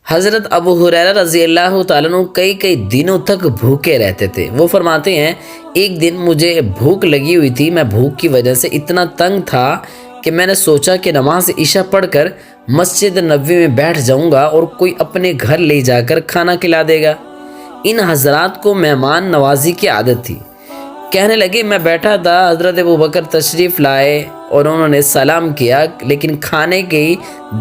حضرت ابو ہریرہ رضی اللہ تعالیٰ عنہ کئی دنوں تک بھوکے رہتے تھے۔ وہ فرماتے ہیں ایک دن مجھے بھوک لگی ہوئی تھی، میں بھوک کی وجہ سے اتنا تنگ تھا کہ میں نے سوچا کہ نماز عشاء پڑھ کر مسجد نبوی میں بیٹھ جاؤں گا اور کوئی اپنے گھر لے جا کر کھانا کھلا دے گا۔ ان حضرات کو مہمان نوازی کی عادت تھی۔ کہنے لگے میں بیٹھا تھا، حضرت ابوبکر تشریف لائے اور انہوں نے سلام کیا لیکن کھانے کی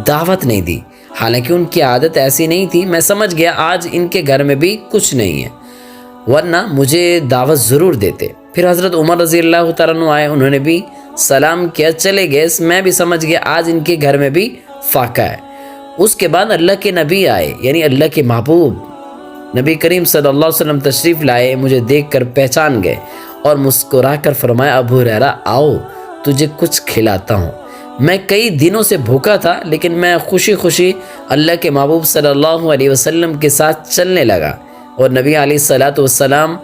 دعوت نہیں دی، حالانکہ ان کی عادت ایسی نہیں تھی۔ میں سمجھ گیا آج ان کے گھر میں بھی کچھ نہیں ہے، ورنہ مجھے دعوت ضرور دیتے۔ پھر حضرت عمر رضی اللہ تعالیٰ عنہ آئے، انہوں نے بھی سلام کیا، چلے گئے۔ میں بھی سمجھ گیا آج ان کے گھر میں بھی فاقہ ہے۔ اس کے بعد اللہ کے نبی آئے، یعنی اللہ کے محبوب نبی کریم صلی اللہ علیہ وسلم تشریف لائے، مجھے دیکھ کر پہچان گئے اور مسکرا کر فرمایا ابو ہریرہ آؤ تجھے کچھ کھلاتا ہوں۔ میں کئی دنوں سے بھوکا تھا لیکن میں خوشی خوشی اللہ کے محبوب صلی اللہ علیہ وسلم کے ساتھ چلنے لگا اور نبی علیہ الصلوۃ والسلام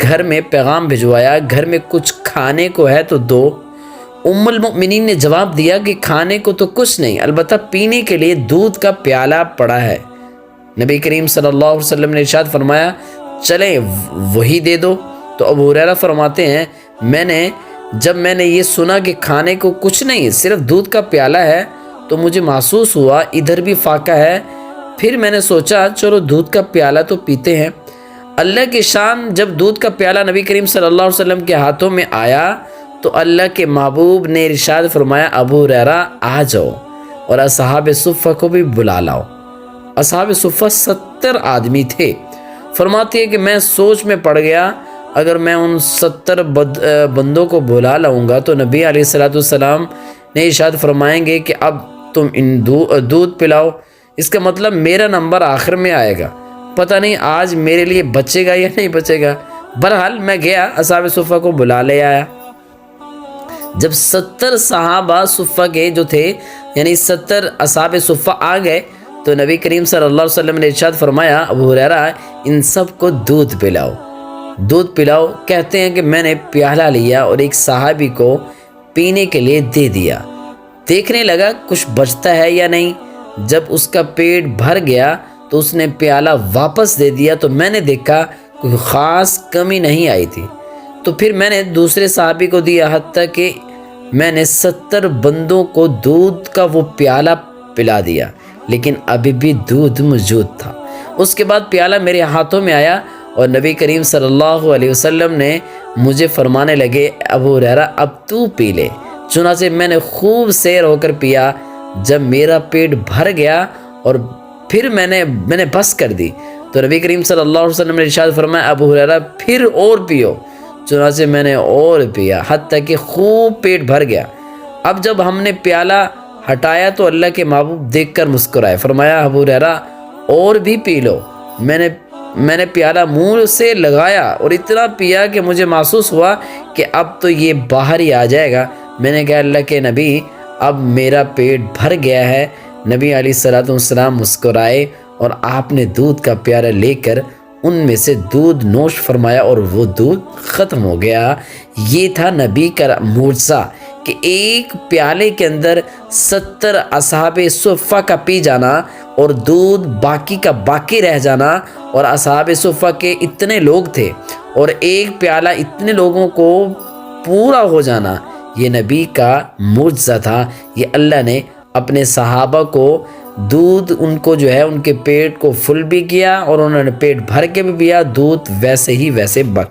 گھر میں پیغام بھجوایا گھر میں کچھ کھانے کو ہے تو دو۔ ام المؤمنین نے جواب دیا کہ کھانے کو تو کچھ نہیں، البتہ پینے کے لیے دودھ کا پیالہ پڑا ہے۔ نبی کریم صلی اللہ علیہ وسلم نے ارشاد فرمایا چلیں وہی دے دو۔ تو ابو ہریرہ فرماتے ہیں جب میں نے یہ سنا کہ کھانے کو کچھ نہیں صرف دودھ کا پیالہ ہے تو مجھے محسوس ہوا ادھر بھی فاقہ ہے۔ پھر میں نے سوچا چلو دودھ کا پیالہ تو پیتے ہیں۔ اللہ کی شان، جب دودھ کا پیالہ نبی کریم صلی اللہ علیہ وسلم کے ہاتھوں میں آیا تو اللہ کے محبوب نے ارشاد فرمایا ابو ہریرہ آ جاؤ اور اصحاب صفہ کو بھی بلا لاؤ۔ اصحاب صفہ 70 آدمی تھے۔ فرماتی ہے کہ میں سوچ میں پڑ گیا اگر میں ان 70 بندوں کو بلا لاؤں گا تو نبی علیہ الصلوۃ والسلام نے ارشاد فرمائیں گے کہ اب تم ان دودھ پلاؤ، اس کا مطلب میرا نمبر آخر میں آئے گا، پتہ نہیں آج میرے لیے بچے گا یا نہیں بچے گا۔ بہرحال میں گیا، اصحاب صفہ کو بلا لے آیا۔ جب 70 صحابہ صفہ کے جو تھے یعنی 70 اصحاب صفہ آ گئے تو نبی کریم صلی اللہ علیہ وسلم نے ارشاد فرمایا ابو ہریرہ ان سب کو دودھ پلاؤ، دودھ پلاؤ۔ کہتے ہیں کہ میں نے پیالہ لیا اور ایک صحابی کو پینے کے لیے دے دیا، دیکھنے لگا کچھ بچتا ہے یا نہیں۔ جب اس کا پیٹ بھر گیا تو اس نے پیالہ واپس دے دیا تو میں نے دیکھا کوئی خاص کمی نہیں آئی تھی۔ تو پھر میں نے دوسرے صحابی کو دیا، حتیٰ کہ میں نے 70 بندوں کو دودھ کا وہ پیالہ پلا دیا لیکن ابھی بھی دودھ موجود تھا۔ اس کے بعد پیالہ میرے ہاتھوں میں آیا اور نبی کریم صلی اللہ علیہ وسلم نے مجھے فرمانے لگے ابو ہریرہ اب تو پی لے۔ چنانچہ میں نے خوب سیر ہو کر پیا۔ جب میرا پیٹ بھر گیا اور پھر میں نے بس کر دی تو نبی کریم صلی اللہ علیہ وسلم نے ارشاد فرمایا ابو ہریرہ پھر اور پیو۔ چنانچہ میں نے اور پیا حتیٰ کہ خوب پیٹ بھر گیا۔ اب جب ہم نے پیالہ ہٹایا تو اللہ کے محبوب دیکھ کر مسکرائے، فرمایا ابو ہریرہ اور بھی پی لو۔ میں نے پیالہ منہ سے لگایا اور اتنا پیا کہ مجھے محسوس ہوا کہ اب تو یہ باہر ہی آ جائے گا۔ میں نے کہا اللہ کے نبی اب میرا پیٹ بھر گیا ہے۔ نبی علیہ الصلوۃ والسلام مسکرائے اور آپ نے دودھ کا پیالہ لے کر ان میں سے دودھ نوش فرمایا اور وہ دودھ ختم ہو گیا۔ یہ تھا نبی کا معجزہ کہ ایک پیالے کے اندر 70 اصحاب صفہ کا پی جانا اور دودھ باقی کا باقی رہ جانا، اور اصحاب صفہ کے اتنے لوگ تھے اور ایک پیالہ اتنے لوگوں کو پورا ہو جانا، یہ نبی کا معجزہ تھا۔ یہ اللہ نے اپنے صحابہ کو دودھ ان کو جو ہے ان کے پیٹ کو فل بھی کیا اور انہوں نے پیٹ بھر کے بھی پیا، دودھ ویسے ہی ویسے